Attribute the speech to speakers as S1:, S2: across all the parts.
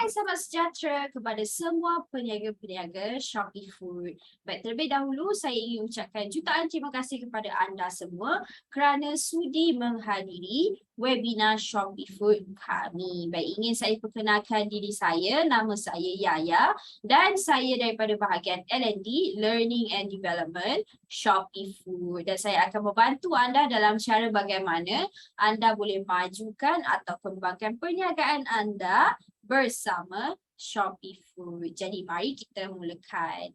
S1: Hai sahabat sejahtera kepada semua peniaga-peniaga Shopee Food. Baik, terlebih dahulu saya ingin ucapkan jutaan terima kasih kepada anda semua kerana sudi menghadiri webinar Shopee Food kami. Baik, ingin saya perkenalkan diri saya, nama saya Yaya dan saya daripada bahagian L&D, Learning and Development Shopee Food. Dan saya akan membantu anda dalam cara bagaimana anda boleh majukan atau kembangkan perniagaan anda bersama Shopee Food. Jadi mari kita mulakan.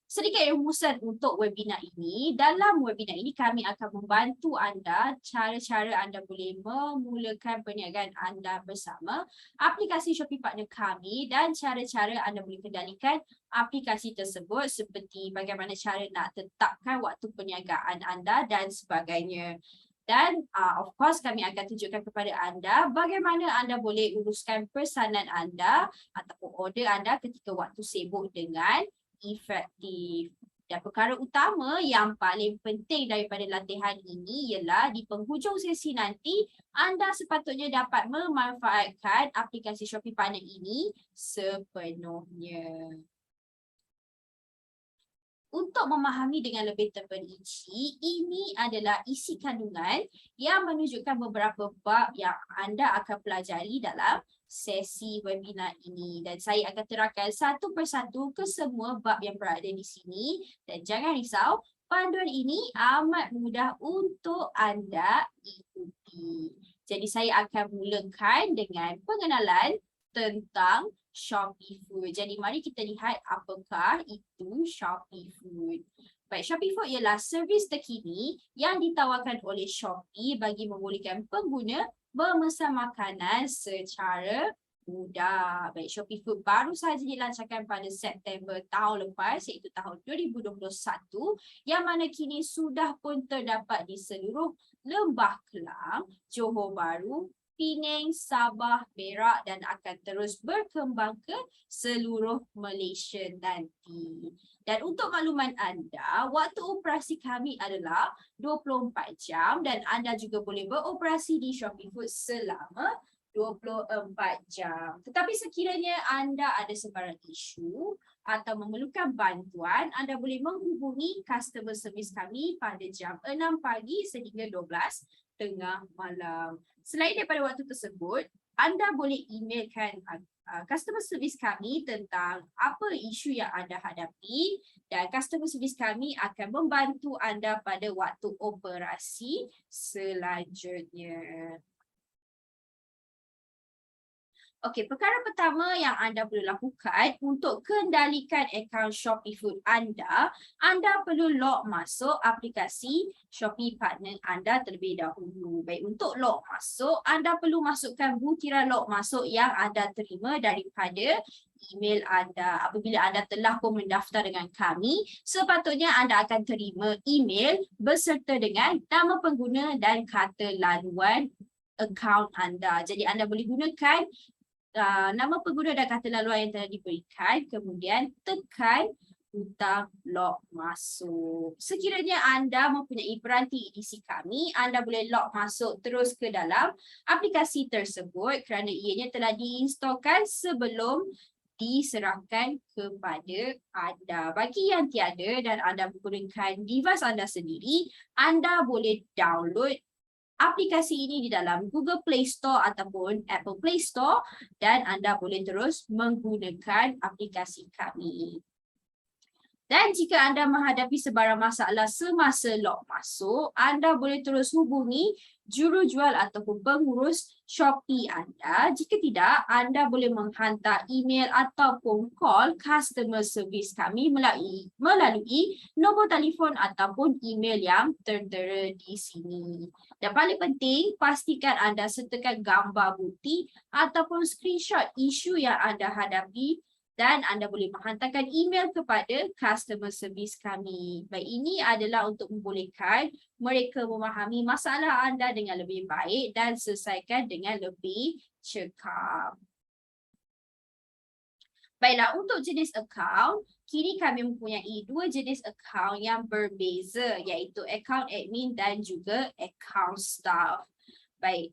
S1: Sedikit rumusan untuk webinar ini. Dalam webinar ini kami akan membantu anda cara-cara anda boleh memulakan perniagaan anda bersama aplikasi Shopee Partner kami dan cara-cara anda boleh kendalikan aplikasi tersebut seperti bagaimana cara nak tetapkan waktu perniagaan anda dan sebagainya. Dan of course kami akan tunjukkan kepada anda bagaimana anda boleh uruskan pesanan anda ataupun order anda ketika waktu sibuk dengan efektif. Dan perkara utama yang paling penting daripada latihan ini ialah di penghujung sesi nanti anda sepatutnya dapat memanfaatkan aplikasi Shopee Partner ini sepenuhnya. Untuk memahami dengan lebih terperinci, ini adalah isi kandungan yang menunjukkan beberapa bab yang anda akan pelajari dalam sesi webinar ini. Dan saya akan terangkan satu persatu ke semua bab yang berada di sini. Dan jangan risau, panduan ini amat mudah untuk anda ikuti. Jadi saya akan mulakan dengan pengenalan tentang Shopee Food. Jadi mari kita lihat apakah itu Shopee Food. Baik, Shopee Food ialah servis terkini yang ditawarkan oleh Shopee bagi membolehkan pengguna memesan makanan secara mudah. Baik, Shopee Food baru sahaja dilancarkan pada September tahun lepas iaitu tahun 2021 yang mana kini sudah pun terdapat di seluruh Lembah Kelang, Johor Bahru, Penang, Sabah, Perak dan akan terus berkembang ke seluruh Malaysia nanti. Dan untuk makluman anda, waktu operasi kami adalah 24 jam dan anda juga boleh beroperasi di Shopee Food selama 24 jam. Tetapi sekiranya anda ada sebarang isu atau memerlukan bantuan, anda boleh menghubungi customer service kami pada jam 6 pagi sehingga 12 tengah malam. Selain daripada waktu tersebut, anda boleh emailkan customer service kami tentang apa isu yang anda hadapi dan customer service kami akan membantu anda pada waktu operasi selanjutnya. Okey, perkara pertama yang anda perlu lakukan untuk kendalikan akaun Shopee Food anda perlu log masuk aplikasi Shopee Partner anda terlebih dahulu. Baik, untuk log masuk, anda perlu masukkan butiran log masuk yang anda terima daripada email anda. Apabila anda telah pun mendaftar dengan kami, sepatutnya anda akan terima email berserta dengan nama pengguna dan kata laluan akaun anda. Jadi anda boleh gunakan nama pengguna dan kata laluan yang telah diberikan, kemudian tekan butang log masuk. Sekiranya anda mempunyai peranti edisi kami, anda boleh log masuk terus ke dalam aplikasi tersebut kerana ianya telah diinstalkan sebelum diserahkan kepada anda. Bagi yang tiada dan anda menggunakan device anda sendiri, anda boleh download aplikasi ini di dalam Google Play Store ataupun Apple Play Store dan anda boleh terus menggunakan aplikasi kami. Dan jika anda menghadapi sebarang masalah semasa log masuk, anda boleh terus hubungi jurujual ataupun pengurus Shopee anda. Jika tidak, anda boleh menghantar email ataupun call customer service kami melalui nombor telefon ataupun email yang tertera di sini. Dan paling penting, pastikan anda sertakan gambar bukti ataupun screenshot isu yang anda hadapi dan anda boleh menghantarkan email kepada customer service kami. Baik, ini adalah untuk membolehkan mereka memahami masalah anda dengan lebih baik dan selesaikan dengan lebih cekap. Baiklah, untuk jenis akaun, kini kami mempunyai dua jenis akaun yang berbeza iaitu akaun admin dan juga akaun staff. Baik,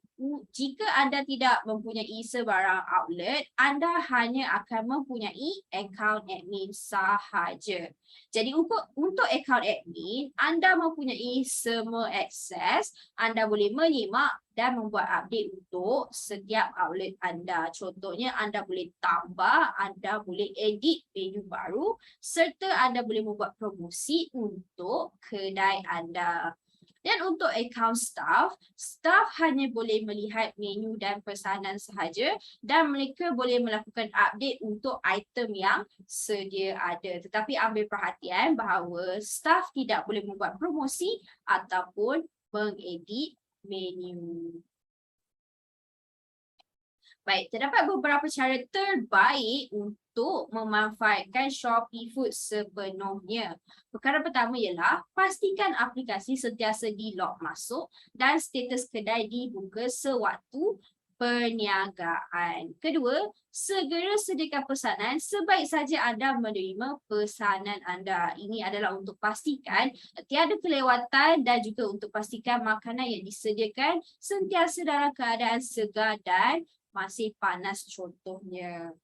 S1: jika anda tidak mempunyai sebarang outlet, anda hanya akan mempunyai account admin sahaja. Jadi untuk account admin, anda mempunyai semua akses, anda boleh menyimak dan membuat update untuk setiap outlet anda. Contohnya, anda boleh tambah, anda boleh edit menu baru, serta anda boleh membuat promosi untuk kedai anda. Dan untuk account staff, staff hanya boleh melihat menu dan pesanan sahaja dan mereka boleh melakukan update untuk item yang sedia ada. Tetapi ambil perhatian bahawa staff tidak boleh membuat promosi ataupun mengedit menu. Baik, terdapat beberapa cara terbaik untuk memanfaatkan Shopee Food sepenuhnya. Perkara pertama ialah pastikan aplikasi sentiasa di-lock masuk dan status kedai dibuka sewaktu perniagaan. Kedua, segera sediakan pesanan sebaik saja anda menerima pesanan anda. Ini adalah untuk pastikan tiada kelewatan dan juga untuk pastikan makanan yang disediakan sentiasa dalam keadaan segar dan masih panas contohnya.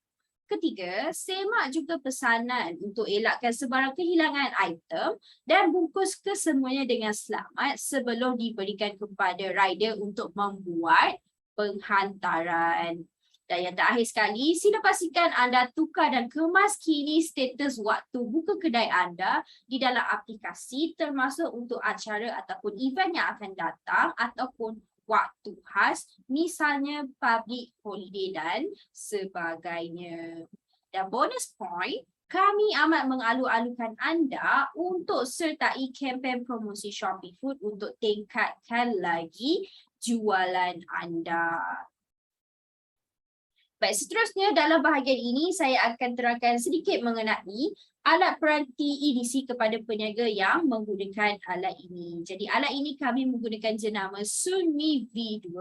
S1: Ketiga, semak juga pesanan untuk elakkan sebarang kehilangan item dan bungkus kesemuanya dengan selamat sebelum diberikan kepada rider untuk membuat penghantaran. Dan yang terakhir sekali, sila pastikan anda tukar dan kemas kini status waktu buka kedai anda di dalam aplikasi termasuk untuk acara ataupun event yang akan datang ataupun waktu khas, misalnya public holiday dan sebagainya. Dan bonus point, kami amat mengalu-alukan anda untuk sertai kempen promosi Shopee Food untuk tingkatkan lagi jualan anda. Baik, seterusnya dalam bahagian ini saya akan terangkan sedikit mengenai alat peranti EDC kepada peniaga yang menggunakan alat ini. Jadi alat ini kami menggunakan jenama Sunmi V2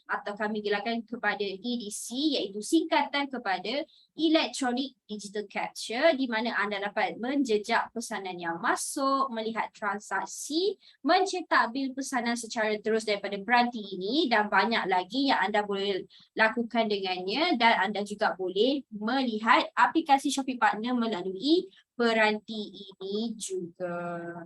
S1: atau kami gelarkan kepada EDC iaitu singkatan kepada Electronic Digital Capture di mana anda dapat menjejak pesanan yang masuk, melihat transaksi, mencetak bil pesanan secara terus daripada peranti ini dan banyak lagi yang anda boleh lakukan dengannya dan anda juga boleh melihat aplikasi Shopee Partner melalui peranti ini juga.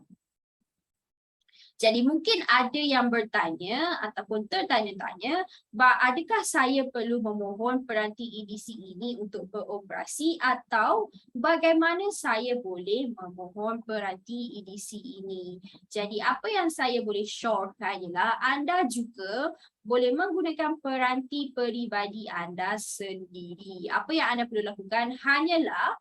S1: Jadi mungkin ada yang bertanya ataupun tertanya-tanya, adakah saya perlu memohon peranti EDC ini untuk beroperasi atau bagaimana saya boleh memohon peranti EDC ini? Jadi apa yang saya boleh syorkan ialah anda juga boleh menggunakan peranti peribadi anda sendiri. Apa yang anda perlu lakukan hanyalah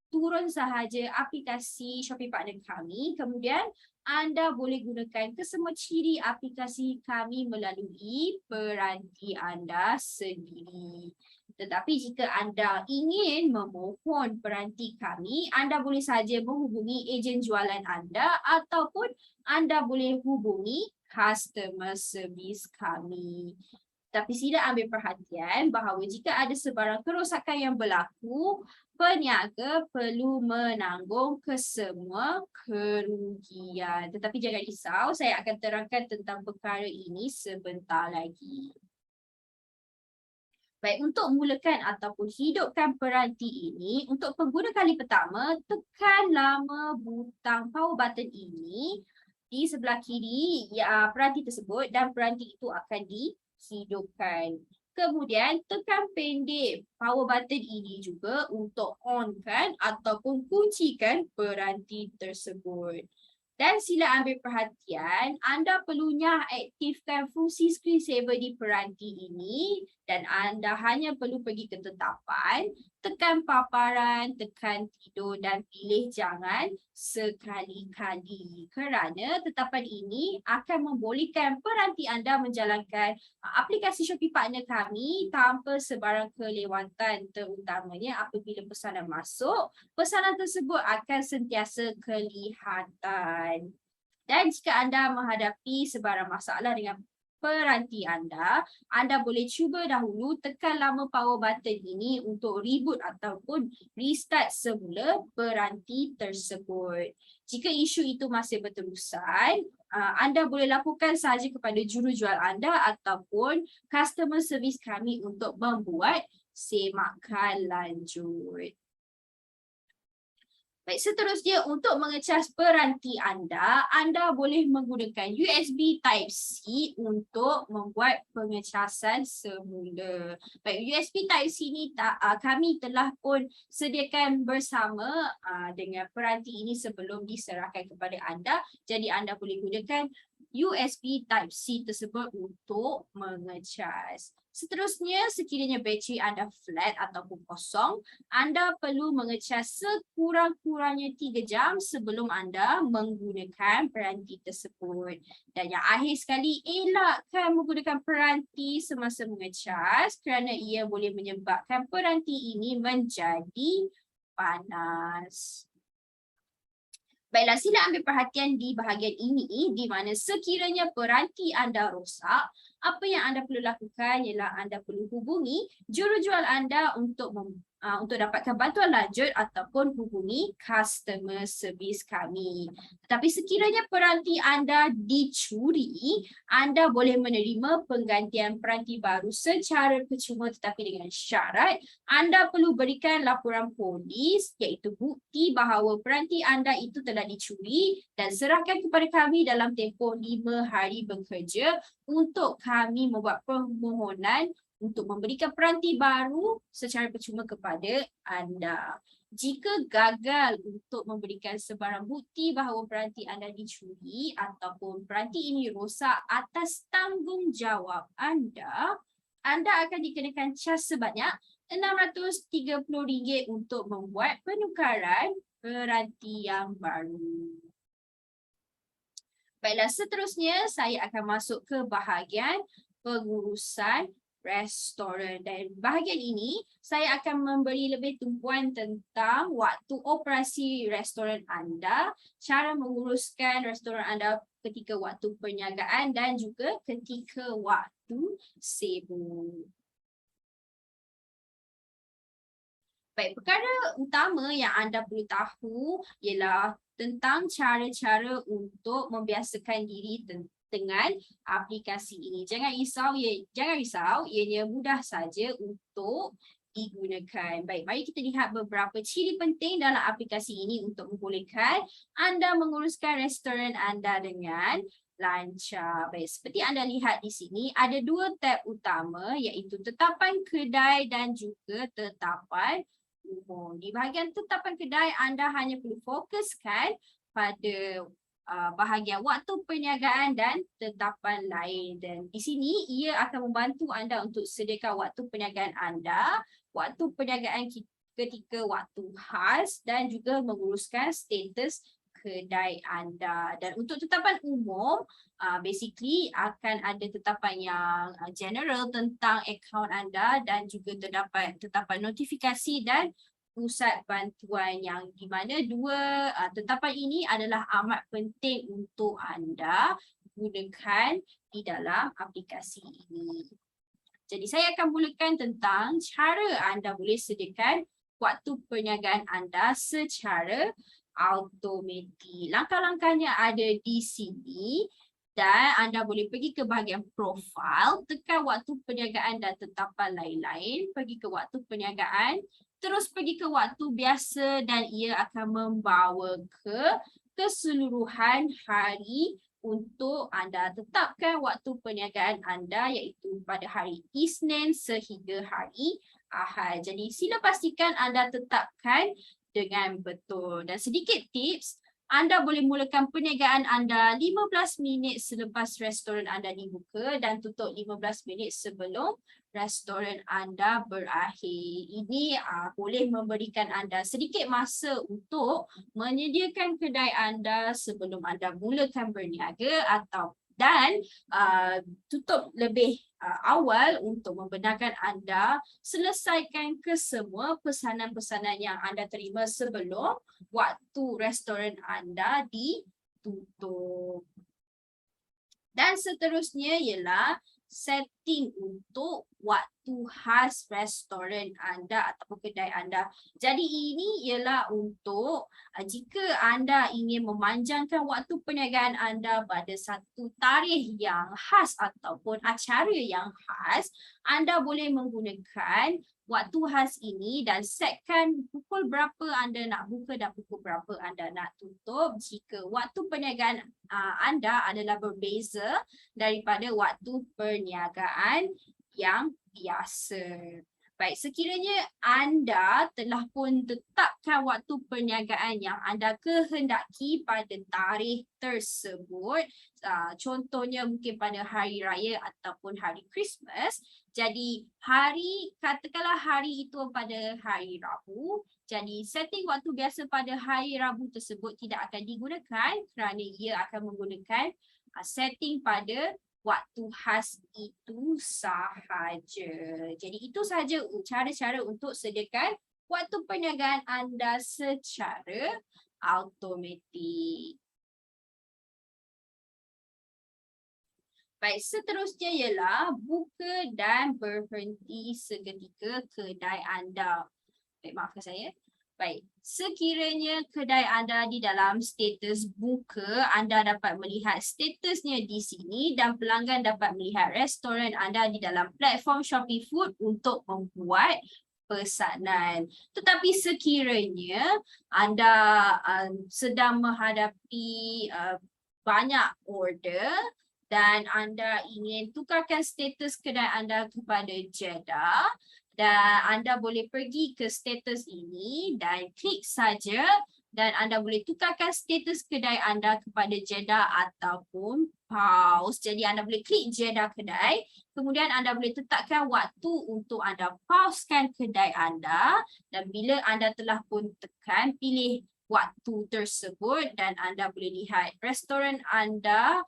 S1: turun sahaja aplikasi Shopee Partner kami, kemudian anda boleh gunakan kesemua ciri aplikasi kami melalui peranti anda sendiri. Tetapi jika anda ingin memohon peranti kami, anda boleh saja menghubungi ejen jualan anda ataupun anda boleh hubungi customer service kami. Tapi sila ambil perhatian bahawa jika ada sebarang kerosakan yang berlaku, peniaga perlu menanggung kesemua kerugian. Tetapi jangan risau, saya akan terangkan tentang perkara ini sebentar lagi. Baik, untuk mulakan ataupun hidupkan peranti ini, untuk pengguna kali pertama, tekan lama butang power button ini di sebelah kiri peranti tersebut dan peranti itu akan dihidupkan. Kemudian tekan pendek power button ini juga untuk on-kan ataupun kuncikan peranti tersebut. Dan sila ambil perhatian, anda perlunya aktifkan fungsi screensaver di peranti ini dan anda hanya perlu pergi ke tetapan, tekan paparan, tekan tidur dan pilih jangan sekali-kali kerana tetapan ini akan membolehkan peranti anda menjalankan aplikasi Shopee Partner kami tanpa sebarang kelewatan, terutamanya apabila pesanan masuk, pesanan tersebut akan sentiasa kelihatan. Dan jika anda menghadapi sebarang masalah dengan peranti anda boleh cuba dahulu tekan lama power button ini untuk reboot ataupun restart semula peranti tersebut. Jika isu itu masih berterusan, anda boleh laporkan sahaja kepada jurujual anda ataupun customer service kami untuk membuat semakan lanjut. Baik, seterusnya untuk mengecas peranti anda boleh menggunakan USB Type-C untuk membuat pengecasan semula. Baik, USB Type-C ni kami telah pun sediakan bersama dengan peranti ini sebelum diserahkan kepada anda. Jadi anda boleh gunakan USB Type-C tersebut untuk mengecas. Seterusnya, sekiranya bateri anda flat ataupun kosong, anda perlu mengecas sekurang-kurangnya 3 jam sebelum anda menggunakan peranti tersebut. Dan yang akhir sekali, elakkan menggunakan peranti semasa mengecas kerana ia boleh menyebabkan peranti ini menjadi panas. Baiklah, sila ambil perhatian di bahagian ini di mana sekiranya peranti anda rosak, apa yang anda perlu lakukan ialah anda perlu hubungi jurujual anda untuk dapatkan bantuan lanjut ataupun hubungi customer service kami. Tetapi sekiranya peranti anda dicuri, anda boleh menerima penggantian peranti baru secara percuma tetapi dengan syarat anda perlu berikan laporan polis iaitu bukti bahawa peranti anda itu telah dicuri dan serahkan kepada kami dalam tempoh 5 hari bekerja untuk kami membuat permohonan untuk memberikan peranti baru secara percuma kepada anda. Jika gagal untuk memberikan sebarang bukti bahawa peranti anda dicuri ataupun peranti ini rosak atas tanggungjawab anda akan dikenakan cas sebanyak RM630 untuk membuat penukaran peranti yang baru. Baiklah, seterusnya saya akan masuk ke bahagian pengurusan restoran dan bahagian ini saya akan memberi lebih tumpuan tentang waktu operasi restoran anda, cara menguruskan restoran anda ketika waktu perniagaan dan juga ketika waktu sibuk. Baik, perkara utama yang anda perlu tahu ialah tentang cara-cara untuk membiasakan diri dengan aplikasi ini. Jangan risau, ianya mudah saja untuk digunakan. Baik, mari kita lihat beberapa ciri penting dalam aplikasi ini untuk membolehkan anda menguruskan restoran anda dengan lancar. Baik, seperti anda lihat di sini ada 2 tab utama iaitu tetapan kedai dan juga tetapan umum. Di bahagian tetapan kedai anda hanya perlu fokuskan pada bahagian waktu perniagaan dan tetapan lain, dan di sini ia akan membantu anda untuk sediakan waktu perniagaan anda, waktu perniagaan ketika waktu khas dan juga menguruskan status kedai anda. Dan untuk tetapan umum, basically akan ada tetapan yang general tentang akaun anda dan juga terdapat tetapan notifikasi dan pusat bantuan yang di mana 2 tetapan ini adalah amat penting untuk anda gunakan di dalam aplikasi ini. Jadi saya akan mulakan tentang cara anda boleh sediakan waktu perniagaan anda secara automatik. Langkah-langkahnya ada di sini dan anda boleh pergi ke bahagian profile, tekan waktu perniagaan dan tetapan lain-lain, pergi ke waktu perniagaan, terus pergi ke waktu biasa dan ia akan membawa ke keseluruhan hari untuk anda tetapkan waktu perniagaan anda iaitu pada hari Isnin sehingga hari Ahad. Jadi sila pastikan anda tetapkan dengan betul. Dan sedikit tips, anda boleh mulakan perniagaan anda 15 minit selepas restoran anda dibuka dan tutup 15 minit sebelum restoran anda berakhir. Ini boleh memberikan anda sedikit masa untuk menyediakan kedai anda sebelum anda mulakan berniaga dan tutup lebih awal untuk membenarkan anda selesaikan kesemua pesanan-pesanan yang anda terima sebelum waktu restoran anda ditutup. Dan seterusnya ialah setting untuk waktu khas restoran anda ataupun kedai anda. Jadi ini ialah untuk jika anda ingin memanjangkan waktu perniagaan anda pada satu tarikh yang khas ataupun acara yang khas, anda boleh menggunakan waktu khas ini dan setkan pukul berapa anda nak buka dan pukul berapa anda nak tutup jika waktu perniagaan anda adalah berbeza daripada waktu perniagaan yang biasa. Baik, sekiranya anda telah pun tetapkan waktu perniagaan yang anda kehendaki pada tarikh tersebut, contohnya mungkin pada hari raya ataupun hari Christmas, jadi katakanlah hari itu pada hari Rabu, jadi setting waktu biasa pada hari Rabu tersebut tidak akan digunakan kerana ia akan menggunakan setting pada waktu khas itu sahaja. Jadi itu sahaja cara-cara untuk sediakan waktu perniagaan anda secara automatik. Baik, seterusnya ialah buka dan berhenti seketika kedai anda. Baik, maafkan saya. Baik, sekiranya kedai anda di dalam status buka, anda dapat melihat statusnya di sini dan pelanggan dapat melihat restoran anda di dalam platform Shopee Food untuk membuat pesanan. Tetapi sekiranya anda sedang menghadapi banyak order dan anda ingin tukarkan status kedai anda kepada Jeddah, dan anda boleh pergi ke status ini dan klik saja dan anda boleh tukarkan status kedai anda kepada Jeddah ataupun pause. Jadi anda boleh klik Jeddah kedai, kemudian anda boleh tetapkan waktu untuk anda pausekan kedai anda dan bila anda telah pun tekan pilih waktu tersebut dan anda boleh lihat restoran anda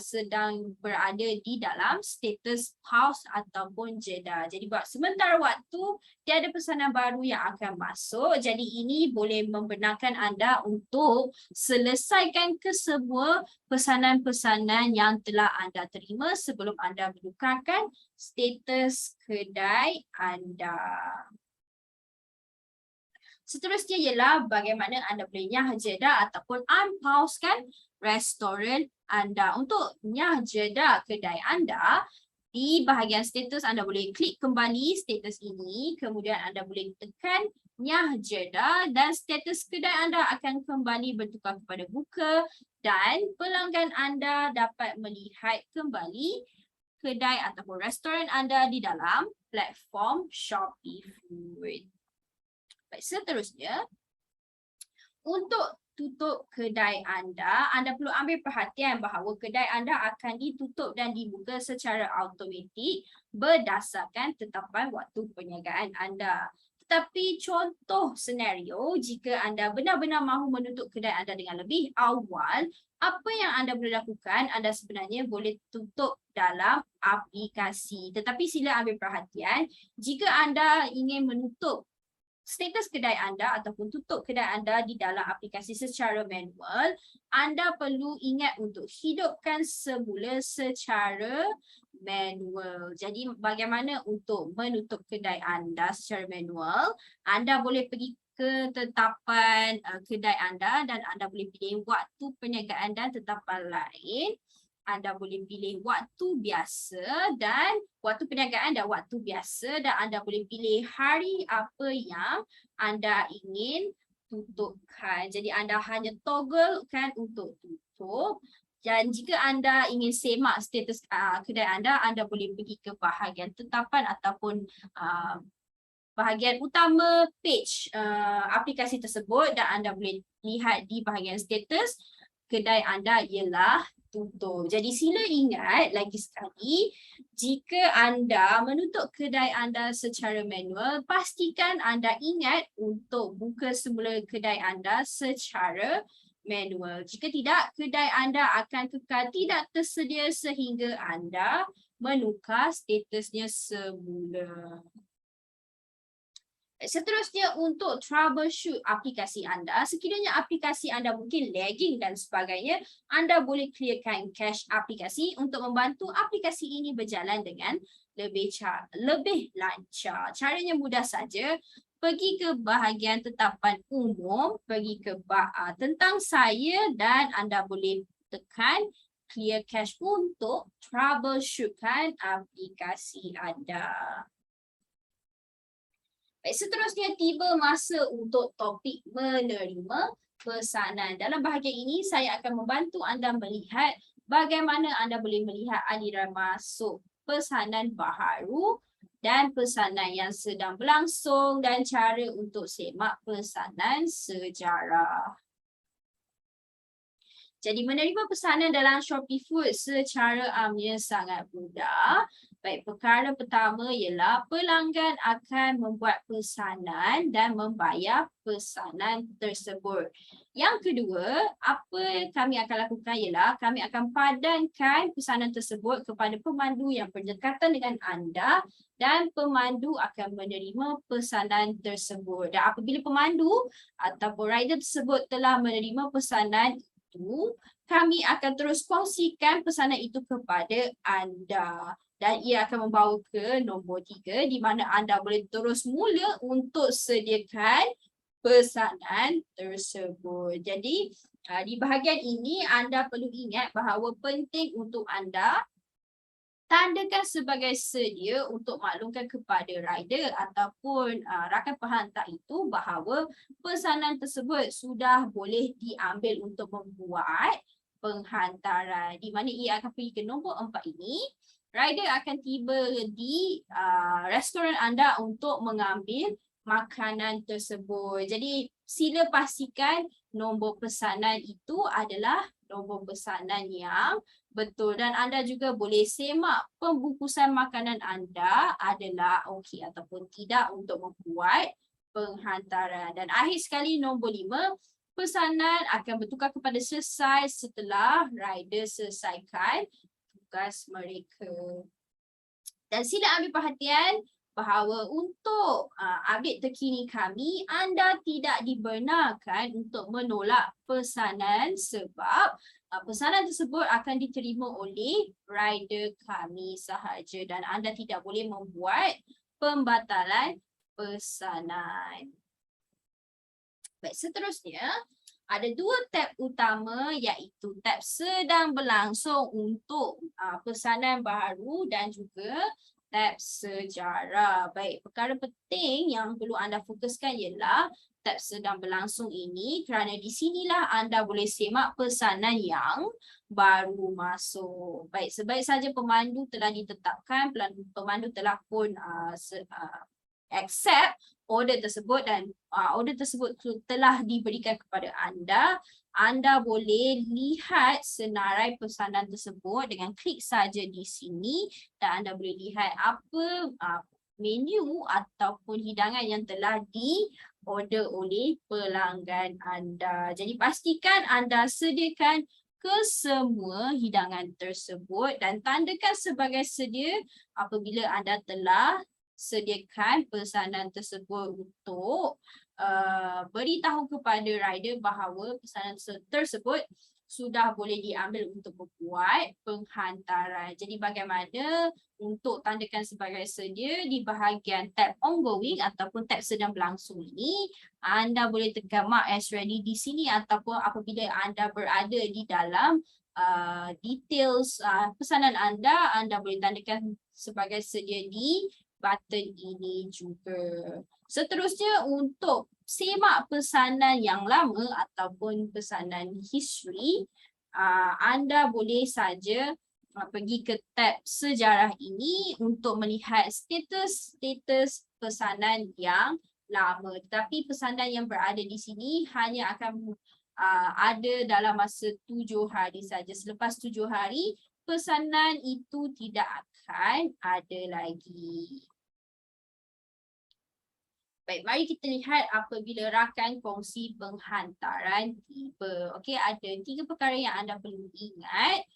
S1: sedang berada di dalam status pause ataupun Jeddah. Jadi buat sementara waktu tiada pesanan baru yang akan masuk. Jadi ini boleh membenarkan anda untuk selesaikan kesemua pesanan-pesanan yang telah anda terima sebelum anda menukarkan status kedai anda. Seterusnya ialah bagaimana anda boleh nyah Jeddah ataupun unpausekan restoran anda. Untuk nyah Jeddah kedai anda, di bahagian status anda boleh klik kembali status ini, kemudian anda boleh tekan nyah Jeddah dan status kedai anda akan kembali bertukar kepada buka dan pelanggan anda dapat melihat kembali kedai ataupun restoran anda di dalam platform Shopee Food. Baik, seterusnya, untuk tutup kedai anda perlu ambil perhatian bahawa kedai anda akan ditutup dan dibuka secara automatik berdasarkan tetapan waktu perniagaan anda. Tetapi contoh senario, jika anda benar-benar mahu menutup kedai anda dengan lebih awal, apa yang anda boleh lakukan, anda sebenarnya boleh tutup dalam aplikasi. Tetapi sila ambil perhatian, jika anda ingin menutup status kedai anda ataupun tutup kedai anda di dalam aplikasi secara manual, anda perlu ingat untuk hidupkan semula secara manual. Jadi bagaimana untuk menutup kedai anda secara manual? Anda boleh pergi ke tetapan kedai anda dan anda boleh pilih waktu perniagaan dan tetapan lain. Anda boleh pilih waktu biasa dan waktu perniagaan dan waktu biasa dan anda boleh pilih hari apa yang anda ingin tutupkan. Jadi anda hanya togglekan untuk tutup. Dan jika anda ingin semak status kedai anda boleh pergi ke bahagian tetapan ataupun bahagian utama page aplikasi tersebut dan anda boleh lihat di bahagian status kedai anda ialah tutup. Jadi sila ingat lagi sekali, jika anda menutup kedai anda secara manual, pastikan anda ingat untuk buka semula kedai anda secara manual. Jika tidak, kedai anda akan kekal tidak tersedia sehingga anda menukar statusnya semula. Seterusnya untuk troubleshoot aplikasi anda, sekiranya aplikasi anda mungkin lagging dan sebagainya, anda boleh clearkan cache aplikasi untuk membantu aplikasi ini berjalan dengan lebih lancar. Caranya mudah saja. Pergi ke bahagian tetapan umum, pergi ke tentang saya dan anda boleh tekan clear cache untuk troubleshootkan aplikasi anda. Baik, seterusnya tiba masa untuk topik menerima pesanan. Dalam bahagian ini saya akan membantu anda melihat bagaimana anda boleh melihat aliran masuk pesanan baharu dan pesanan yang sedang berlangsung dan cara untuk semak pesanan sejarah. Jadi menerima pesanan dalam Shopee Food secara amnya sangat mudah. Baik, perkara pertama ialah pelanggan akan membuat pesanan dan membayar pesanan tersebut. Yang kedua, apa kami akan lakukan ialah kami akan padankan pesanan tersebut kepada pemandu yang berdekatan dengan anda dan pemandu akan menerima pesanan tersebut. Dan apabila pemandu ataupun rider tersebut telah menerima pesanan itu, kami akan terus kongsikan pesanan itu kepada anda dan ia akan membawa ke nombor 3 di mana anda boleh terus mula untuk sediakan pesanan tersebut. Jadi di bahagian ini anda perlu ingat bahawa penting untuk anda tandakan sebagai sedia untuk maklumkan kepada rider ataupun rakan penghantar itu bahawa pesanan tersebut sudah boleh diambil untuk membuat penghantaran, di mana ia akan pergi ke nombor 4 ini. Rider akan tiba di restoran anda untuk mengambil makanan tersebut. Jadi sila pastikan nombor pesanan itu adalah nombor pesanan yang betul dan anda juga boleh semak pembungkusan makanan anda adalah okey ataupun tidak untuk membuat penghantaran. Dan akhir sekali nombor 5, pesanan akan bertukar kepada selesai setelah rider selesaikan tugas mereka. Dan sila ambil perhatian bahawa untuk update terkini kami, anda tidak dibenarkan untuk menolak pesanan sebab pesanan tersebut akan diterima oleh rider kami sahaja dan anda tidak boleh membuat pembatalan pesanan. Baik, seterusnya ada 2 tab utama iaitu tab sedang berlangsung untuk pesanan baharu dan juga tab sejarah. Baik, perkara penting yang perlu anda fokuskan ialah tab sedang berlangsung ini kerana di sinilah anda boleh semak pesanan yang baru masuk. Baik, sebaik saja pemandu telah ditetapkan, pemandu telah pun accept order tersebut dan order tersebut telah diberikan kepada anda, anda boleh lihat senarai pesanan tersebut dengan klik saja di sini dan anda boleh lihat apa menu ataupun hidangan yang telah di-order oleh pelanggan anda. Jadi pastikan anda sediakan kesemua hidangan tersebut dan tandakan sebagai sedia apabila anda telah sediakan pesanan tersebut untuk beritahu kepada rider bahawa pesanan tersebut sudah boleh diambil untuk membuat penghantaran. Jadi bagaimana untuk tandakan sebagai sedia di bahagian tab ongoing ataupun tab sedang berlangsung ini, anda boleh tekan mark as ready di sini ataupun apabila anda berada di dalam details pesanan anda boleh tandakan sebagai sedia di button ini juga. Seterusnya untuk semak pesanan yang lama ataupun pesanan history, anda boleh saja pergi ke tab sejarah ini untuk melihat status pesanan yang lama. Tetapi pesanan yang berada di sini hanya akan ada dalam masa 7 hari saja. Selepas 7 hari, pesanan itu tidak akan ada lagi. Baik, mari kita lihat apabila rakan kongsi penghantaran tiba. Okey, ada 3 perkara yang anda perlu ingat.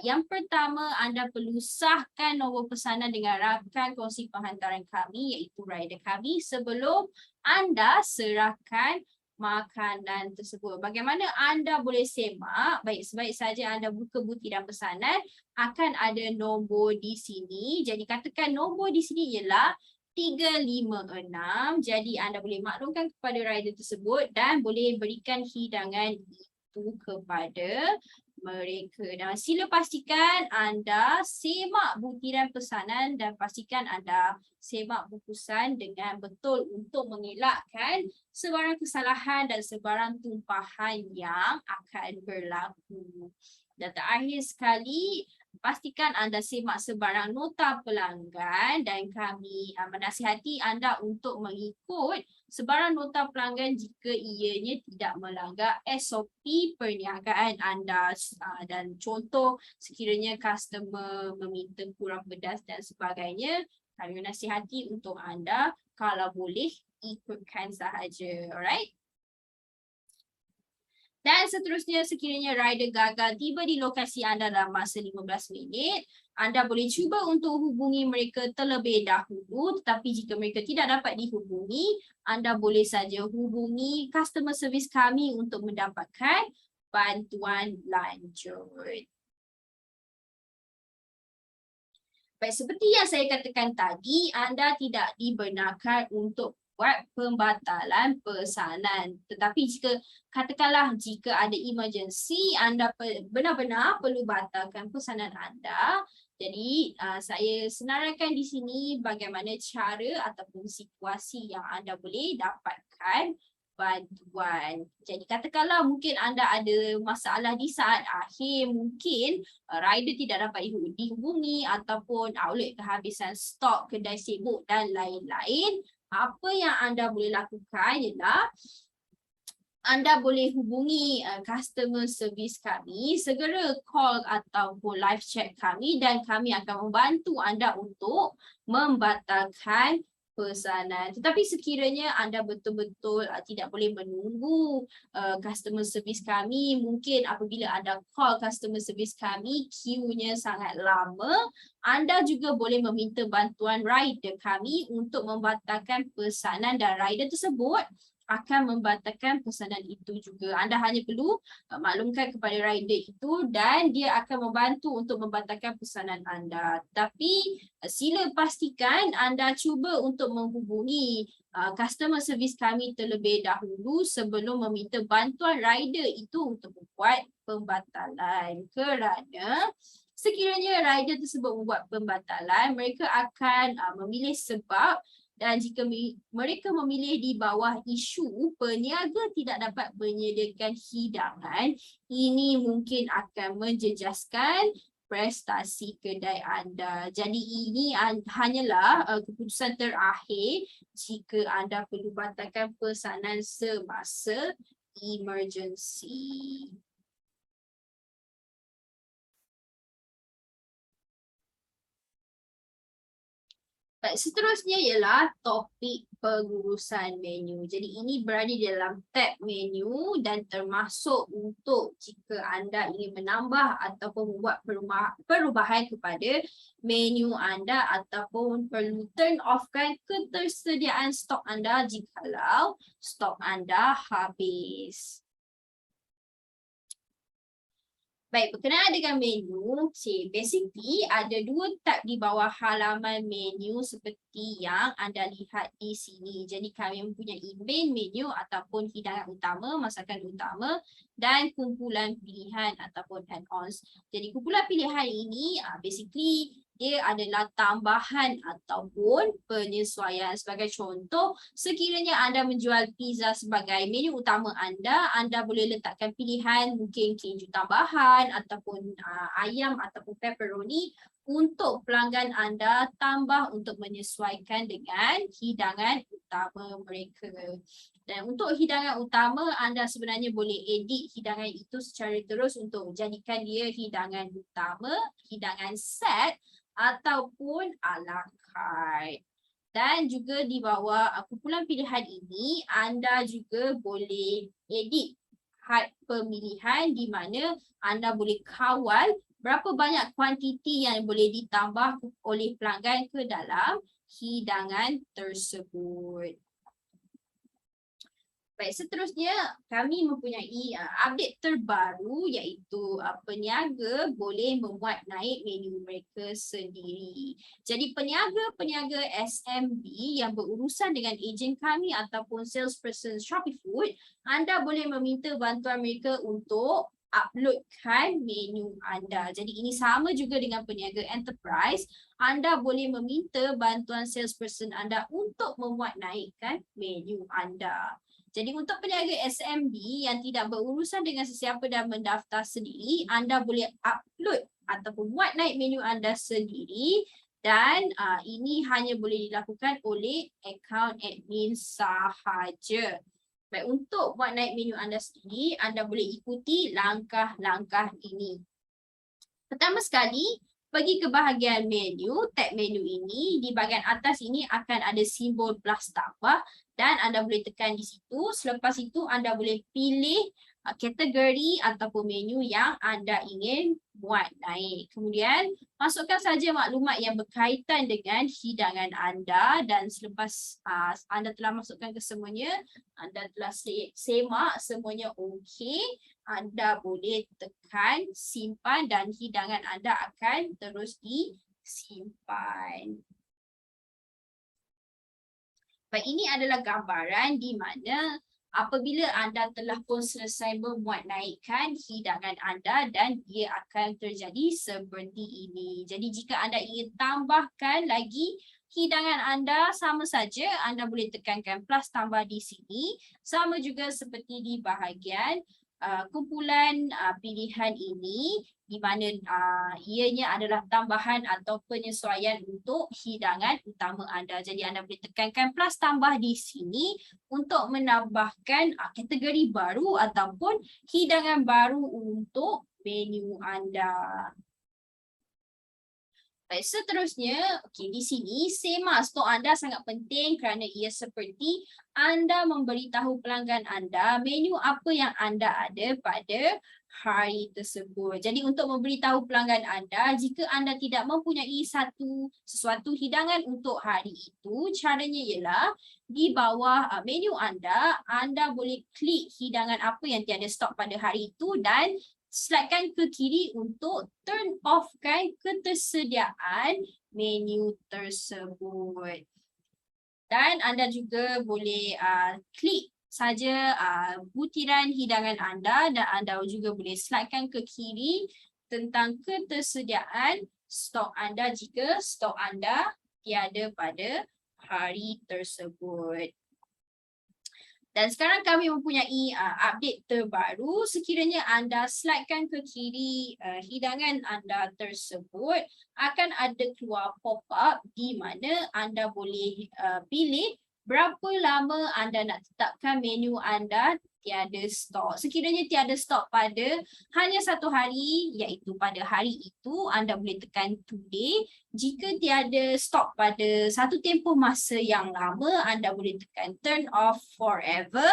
S1: Yang pertama, anda perlu sahkan nombor pesanan dengan rakan kongsi penghantaran kami iaitu rider kami sebelum anda serahkan makanan tersebut. Bagaimana anda boleh semak? Baik, sebaik saja anda buka butiran pesanan, akan ada nombor di sini. Jadi katakan nombor di sini ialah 356. Jadi anda boleh maklumkan kepada rider tersebut dan boleh berikan hidangan itu kepada mereka. Dan sila pastikan anda semak butiran pesanan dan pastikan anda semak bungkusan dengan betul untuk mengelakkan sebarang kesalahan dan sebarang tumpahan yang akan berlaku. Dan terakhir sekali, pastikan anda semak sebarang nota pelanggan dan kami menasihati anda untuk mengikut sebarang nota pelanggan jika ianya tidak melanggar SOP perniagaan anda. Dan contoh sekiranya customer meminta kurang pedas dan sebagainya, kami menasihati untuk anda kalau boleh ikutkan sahaja. Alright? Dan seterusnya, sekiranya rider gagal tiba di lokasi anda dalam masa 15 minit, anda boleh cuba untuk hubungi mereka terlebih dahulu. Tetapi jika mereka tidak dapat dihubungi, anda boleh saja hubungi customer service kami untuk mendapatkan bantuan lanjut. Baik, seperti yang saya katakan tadi, anda tidak dibenarkan untuk buat pembatalan pesanan. Tetapi jika ada emergency, anda benar-benar perlu batalkan pesanan anda. Jadi saya senaraikan di sini bagaimana cara ataupun situasi yang anda boleh dapatkan bantuan. Jadi katakanlah mungkin anda ada masalah di saat akhir, mungkin rider tidak dapat dihubungi ataupun outlet kehabisan stok, kedai sibuk dan lain-lain. Apa yang anda boleh lakukan ialah anda boleh hubungi customer service kami, segera call ataupun live chat kami dan kami akan membantu anda untuk membatalkan pesanan. Tetapi sekiranya anda betul-betul tidak boleh menunggu customer service kami, mungkin apabila anda call customer service kami, queue-nya sangat lama, anda juga boleh meminta bantuan rider kami untuk membatalkan pesanan dan rider tersebut akan membatalkan pesanan itu juga. Anda hanya perlu maklumkan kepada rider itu dan dia akan membantu untuk membatalkan pesanan anda. Tapi sila pastikan anda cuba untuk menghubungi customer service kami terlebih dahulu sebelum meminta bantuan rider itu untuk membuat pembatalan. Kerana sekiranya rider tersebut membuat pembatalan, mereka akan memilih sebab. Dan jika mereka memilih di bawah isu peniaga tidak dapat menyediakan hidangan, ini mungkin akan menjejaskan prestasi kedai anda. Jadi ini hanyalah keputusan terakhir jika anda perlu batalkan pesanan semasa emergency. Baik, seterusnya ialah topik pengurusan menu. Jadi ini berada dalam tab menu dan termasuk untuk jika anda ingin menambah ataupun membuat perubahan kepada menu anda ataupun perlu turn off-kan ketersediaan stok anda jikalau stok anda habis. Baik, berkenaan dengan menu, basically ada dua tab di bawah halaman menu seperti yang anda lihat di sini. Jadi kami mempunyai main menu ataupun hidangan utama, masakan utama dan kumpulan pilihan ataupun add-ons. Jadi kumpulan pilihan ini basically dia adalah tambahan ataupun penyesuaian. Sebagai contoh, sekiranya anda menjual pizza sebagai menu utama anda boleh letakkan pilihan mungkin keju tambahan ataupun ayam ataupun pepperoni untuk pelanggan anda tambah untuk menyesuaikan dengan hidangan utama mereka. Dan untuk hidangan utama, anda sebenarnya boleh edit hidangan itu secara terus untuk jadikan dia hidangan utama, hidangan set ataupun a la carte. Dan juga di bawah kumpulan pilihan ini, anda juga boleh edit had pemilihan di mana anda boleh kawal berapa banyak kuantiti yang boleh ditambah oleh pelanggan ke dalam hidangan tersebut. Baik, seterusnya kami mempunyai update terbaru iaitu peniaga boleh memuat naik menu mereka sendiri. Jadi peniaga-peniaga SMB yang berurusan dengan ejen kami ataupun salesperson Shopee Food, anda boleh meminta bantuan mereka untuk uploadkan menu anda. Jadi ini sama juga dengan peniaga enterprise, anda boleh meminta bantuan salesperson anda untuk memuat naikkan menu anda. Jadi untuk peniaga SMB yang tidak berurusan dengan sesiapa dan mendaftar sendiri, anda boleh upload ataupun buat naik menu anda sendiri dan ini hanya boleh dilakukan oleh akaun admin sahaja. Baik, untuk buat naik menu anda sendiri, anda boleh ikuti langkah-langkah ini. Pertama sekali, pergi ke bahagian menu, tab menu ini, di bahagian atas ini akan ada simbol plus tambah dan anda boleh tekan di situ. Selepas itu anda boleh pilih kategori ataupun menu yang anda ingin buat naik. Kemudian masukkan saja maklumat yang berkaitan dengan hidangan anda dan selepas anda telah masukkan kesemuanya, anda telah semak semuanya okey, anda boleh tekan simpan dan hidangan anda akan terus disimpan. Baik, ini adalah gambaran di mana apabila anda telah pun selesai memuat naikkan hidangan anda dan dia akan terjadi seperti ini. Jadi jika anda ingin tambahkan lagi hidangan anda, sama saja anda boleh tekankan plus tambah di sini. Sama juga seperti di bahagian kumpulan pilihan ini di mana ianya adalah tambahan atau penyesuaian untuk hidangan utama anda. Jadi anda boleh tekankan plus tambah di sini untuk menambahkan kategori baru ataupun hidangan baru untuk menu anda. Baik, seterusnya, di sini semak stok anda sangat penting kerana ia seperti anda memberitahu pelanggan anda menu apa yang anda ada pada hari tersebut. Jadi untuk memberitahu pelanggan anda, jika anda tidak mempunyai sesuatu hidangan untuk hari itu, caranya ialah di bawah menu anda boleh klik hidangan apa yang tiada stok pada hari itu dan slidekan ke kiri untuk turn off kan ketersediaan menu tersebut. Dan anda juga boleh klik saja butiran hidangan anda dan anda juga boleh slidekan ke kiri tentang ketersediaan stok anda jika stok anda tiada pada hari tersebut. Dan sekarang kami mempunyai update terbaru. Sekiranya anda slidekan ke kiri hidangan anda tersebut, akan ada keluar pop-up di mana anda boleh pilih berapa lama anda nak tetapkan menu anda tiada stok. Sekiranya tiada stok pada hanya satu hari, iaitu pada hari itu, anda boleh tekan today. Jika tiada stok pada satu tempoh masa yang lama, anda boleh tekan turn off forever.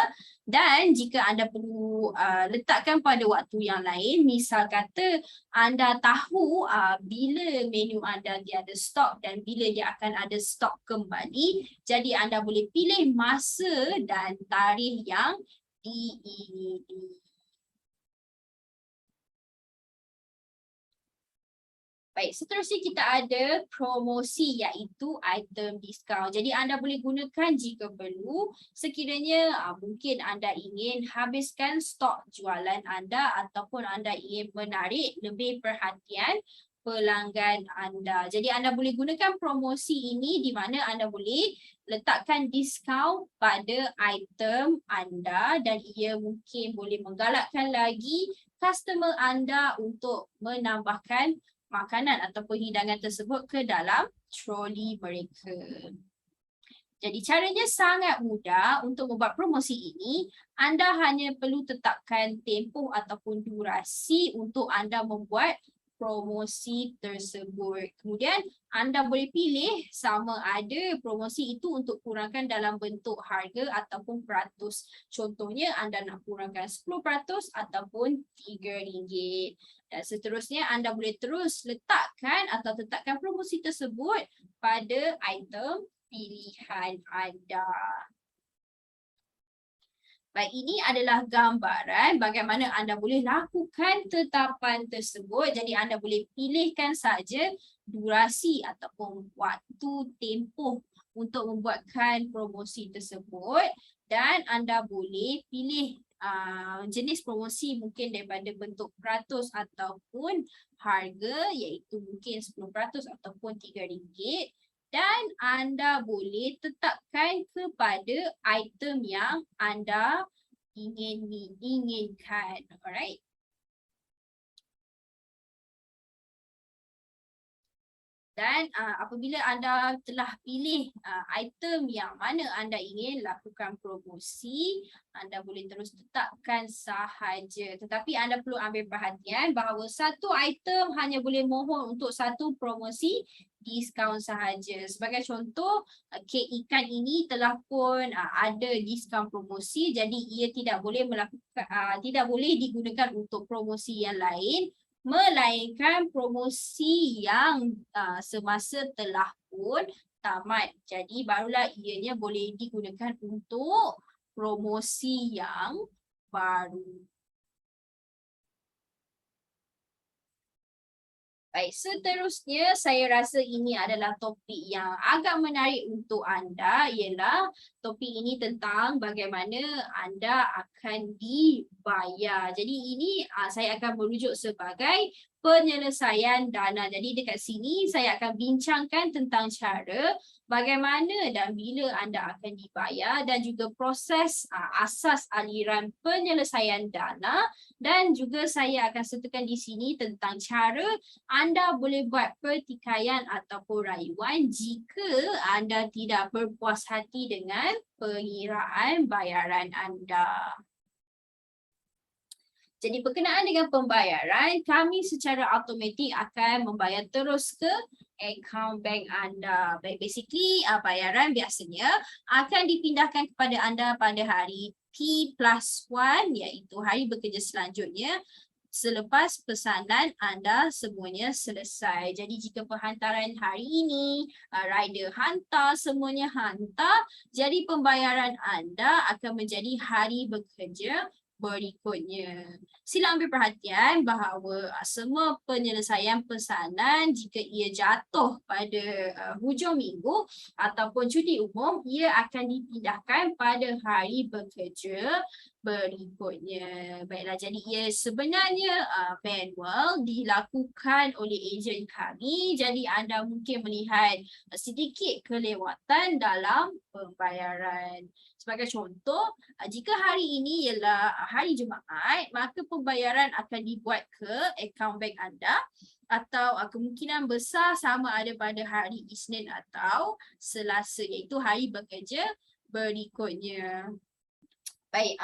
S1: Dan jika anda perlu letakkan pada waktu yang lain, misal kata anda tahu bila menu anda tiada stok dan bila dia akan ada stok kembali, jadi anda boleh pilih masa dan tarikh yang diingini. Baik, seterusnya kita ada promosi iaitu item diskaun. Jadi anda boleh gunakan jika perlu. Sekiranya mungkin anda ingin habiskan stok jualan anda ataupun anda ingin menarik lebih perhatian pelanggan anda. Jadi anda boleh gunakan promosi ini di mana anda boleh letakkan diskaun pada item anda dan ia mungkin boleh menggalakkan lagi customer anda untuk menambahkan makanan ataupun hidangan tersebut ke dalam troli mereka. Jadi caranya sangat mudah untuk membuat promosi ini. Anda hanya perlu tetapkan tempoh ataupun durasi untuk anda membuat promosi tersebut. Kemudian anda boleh pilih sama ada promosi itu untuk kurangkan dalam bentuk harga ataupun peratus. Contohnya anda nak kurangkan 10% ataupun RM3. Dan seterusnya anda boleh terus letakkan atau tetapkan promosi tersebut pada item pilihan anda. Baik, ini adalah gambaran bagaimana anda boleh lakukan tetapan tersebut. Jadi anda boleh pilihkan saja durasi ataupun waktu tempoh untuk membuatkan promosi tersebut dan anda boleh pilih jenis promosi mungkin daripada bentuk peratus ataupun harga iaitu mungkin 10% ataupun RM3. Dan anda boleh tetapkan kepada item yang anda inginkan. Alright. Dan apabila anda telah pilih item yang mana anda ingin lakukan promosi, anda boleh terus tetapkan sahaja. Tetapi anda perlu ambil perhatian bahawa satu item hanya boleh mohon untuk satu promosi diskaun sahaja. Sebagai contoh, kek ikan ini telah pun ada diskaun promosi, jadi ia tidak boleh tidak boleh digunakan untuk promosi yang lain, melainkan promosi yang semasa telah pun tamat. Jadi barulah ianya boleh digunakan untuk promosi yang baru. Baik, seterusnya saya rasa ini adalah topik yang agak menarik untuk anda, ialah topik ini tentang bagaimana anda akan dibayar. Jadi ini saya akan merujuk sebagai penyelesaian dana. Jadi dekat sini saya akan bincangkan tentang cara bagaimana dan bila anda akan dibayar dan juga proses asas aliran penyelesaian dana, dan juga saya akan sertakan di sini tentang cara anda boleh buat pertikaian ataupun rayuan jika anda tidak berpuas hati dengan pengiraan bayaran anda. Jadi berkenaan dengan pembayaran, kami secara automatik akan membayar terus ke akaun bank anda. Baik, basically bayaran biasanya akan dipindahkan kepada anda pada hari T+1 iaitu hari bekerja selanjutnya selepas pesanan anda semuanya selesai. Jadi jika penghantaran hari ini, rider hantar, semuanya hantar, jadi pembayaran anda akan menjadi hari bekerja berikutnya. Sila ambil perhatian bahawa semua penyelesaian pesanan jika ia jatuh pada hujung minggu ataupun cuti umum, ia akan dipindahkan pada hari bekerja berikutnya. Baiklah, jadi ia sebenarnya manual dilakukan oleh ejen kami. Jadi anda mungkin melihat sedikit kelewatan dalam pembayaran. Sebagai contoh, jika hari ini ialah hari Jumaat, maka pembayaran akan dibuat ke akaun bank anda, atau kemungkinan besar sama ada pada hari Isnin atau Selasa, iaitu hari bekerja berikutnya. Baik,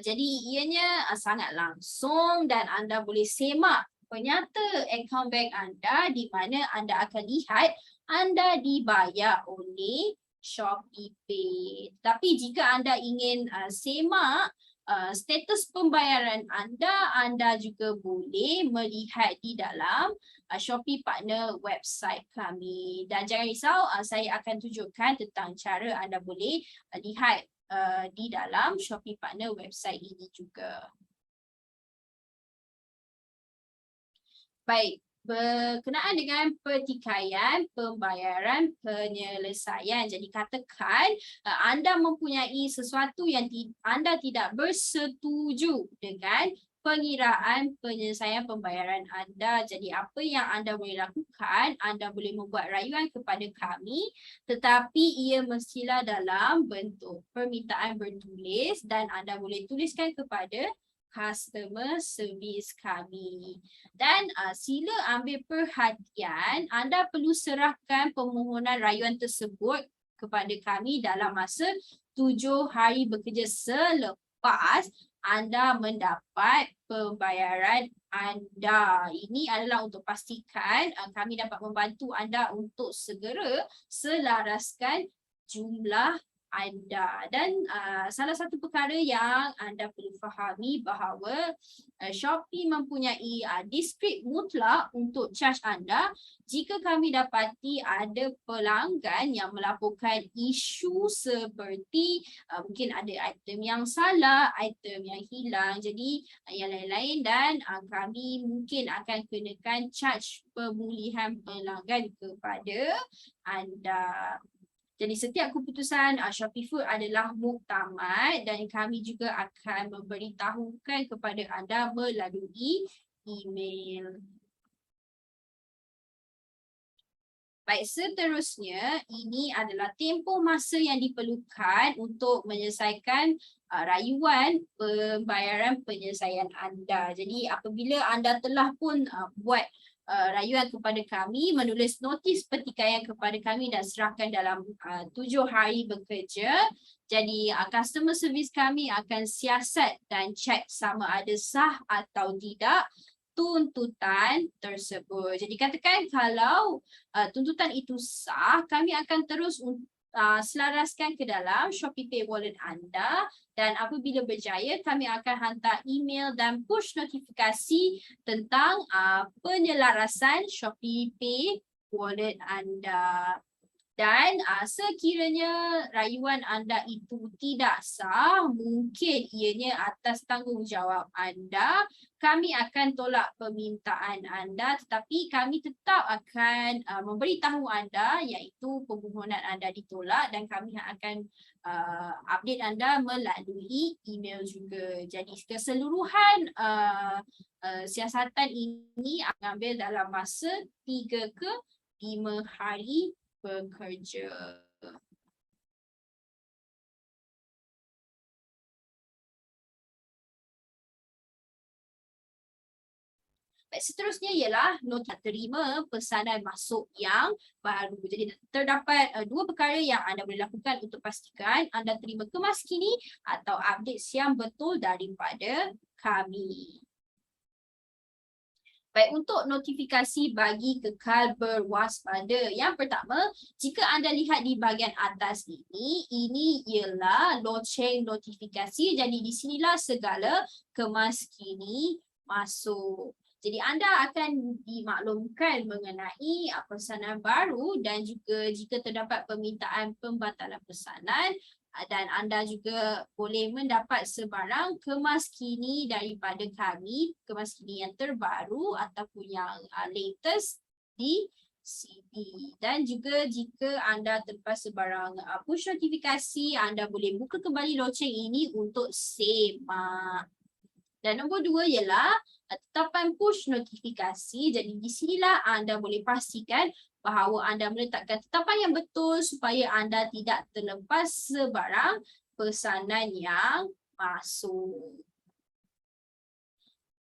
S1: jadi ianya sangat langsung dan anda boleh semak penyata akaun bank anda di mana anda akan lihat anda dibayar oleh ShopeePay. Tapi jika anda ingin semak status pembayaran anda juga boleh melihat di dalam Shopee Partner website kami. Dan jangan risau, saya akan tunjukkan tentang cara anda boleh lihat di dalam Shopee Partner website ini juga. Baik, berkenaan dengan pertikaian pembayaran penyelesaian. Jadi katakan anda mempunyai sesuatu yang anda tidak bersetuju dengan pengiraan penyelesaian pembayaran anda. Jadi apa yang anda boleh lakukan, anda boleh membuat rayuan kepada kami, tetapi ia mestilah dalam bentuk permintaan bertulis dan anda boleh tuliskan kepada customer service kami. Dan sila ambil perhatian, anda perlu serahkan permohonan rayuan tersebut kepada kami dalam masa 7 hari bekerja selepas anda mendapat pembayaran anda. Ini adalah untuk pastikan kami dapat membantu anda untuk segera selaraskan jumlah anda. Dan salah satu perkara yang anda perlu fahami bahawa Shopee mempunyai diskret mutlak untuk charge anda jika kami dapati ada pelanggan yang melaporkan isu seperti mungkin ada item yang salah, item yang hilang, jadi yang lain-lain, dan kami mungkin akan kenakan charge pemulihan pelanggan kepada anda. Jadi setiap keputusan Shopee Food adalah muktamad dan kami juga akan memberitahukan kepada anda melalui email. Baik, seterusnya ini adalah tempoh masa yang diperlukan untuk menyelesaikan rayuan pembayaran penyelesaian anda. Jadi apabila anda telah pun buat rayuan kepada kami, menulis notis pertikaian kepada kami dan serahkan dalam 7 hari bekerja. Jadi customer service kami akan siasat dan cek sama ada sah atau tidak tuntutan tersebut. Jadi katakan kalau tuntutan itu sah, kami akan terus selaraskan ke dalam Shopee Pay Wallet anda, dan apabila berjaya kami akan hantar email dan push notifikasi tentang penyelarasan Shopee Pay Wallet anda. Dan sekiranya rayuan anda itu tidak sah, mungkin ianya atas tanggungjawab anda, kami akan tolak permintaan anda, tetapi kami tetap akan memberitahu anda iaitu permohonan anda ditolak, dan kami akan update anda melalui email juga. Jadi keseluruhan siasatan ini akan ambil dalam masa 3 ke 5 hari bekerja. Seterusnya ialah nota terima pesanan masuk yang baru. Jadi terdapat 2 perkara yang anda boleh lakukan untuk pastikan anda terima kemas kini atau update yang betul daripada kami. Baik, untuk notifikasi bagi kekal berwaspada. Yang pertama, jika anda lihat di bahagian atas ini ialah loceng notifikasi. Jadi di sinilah segala kemas kini masuk. Jadi anda akan dimaklumkan mengenai pesanan baru, dan juga jika terdapat permintaan pembatalan pesanan, dan anda juga boleh mendapat sebarang kemas kini daripada kami, kemas kini yang terbaru ataupun yang latest di sini. Dan juga jika anda terlepas sebarang push notifikasi, anda boleh buka kembali loceng ini untuk semak. Dan nombor 2 ialah tetapan push notifikasi. Jadi di sinilah anda boleh pastikan bahawa anda meletakkan tetapan yang betul supaya anda tidak terlepas sebarang pesanan yang masuk.